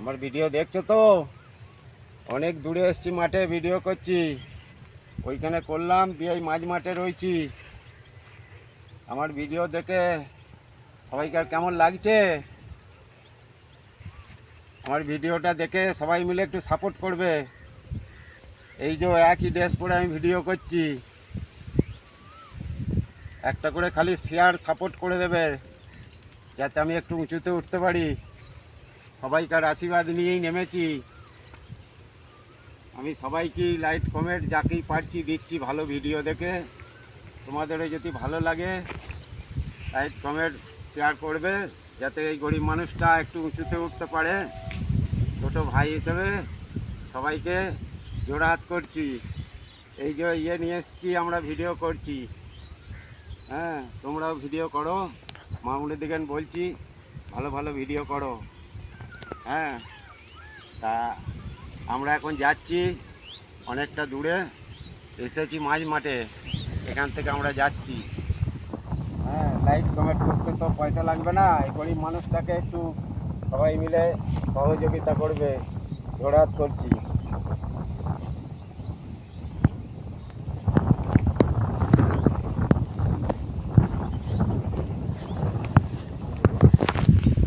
আমার ভিডিও দেখছো তো? অনেক দূরে এসছি, মাঠে ভিডিও করছি। ওইখানে করলাম দিয়ে এই মাঝ মাঠে রয়েছি। আমার ভিডিও দেখে সবাইকার কেমন লাগছে? আমার ভিডিওটা দেখে সবাই মিলে একটু সাপোর্ট করবে। এই যে একই ড্রেস পরে আমি ভিডিও করছি, একটা করে খালি শেয়ার সাপোর্ট করে দেবে, যাতে আমি একটু উঁচুতে উঠতে পারি। সবাইকার আশীর্বাদ নিয়েই নেমেছি। আমি সবাইকে লাইক কমেন্ট যাকেই পারছি দিচ্ছি ভালো ভিডিও দেখে। তোমাদেরও যদি ভালো লাগে লাইক কমেন্ট শেয়ার করবে, যাতে এই গরিব মানুষটা একটু উঁচুতে উঠতে পারে। ছোটো ভাই হিসেবে সবাইকে জোড়হাত করছি। এই যে নিয়ে এসেছি, আমরা ভিডিও করছি। হ্যাঁ, তোমরাও ভিডিও করো। মামুনি দিকেন বলছি ভালো ভালো ভিডিও করো। হ্যাঁ, তা আমরা এখন যাচ্ছি অনেকটা দূরে, এসেছি মাঝ মাঠে। এখান থেকে আমরা যাচ্ছি। হ্যাঁ, লাইক কমেন্ট করতে তো পয়সা লাগবে না। এই গরিব মানুষটাকে একটু সবাই মিলে সহযোগিতা করবে, জোড়হাত করছি।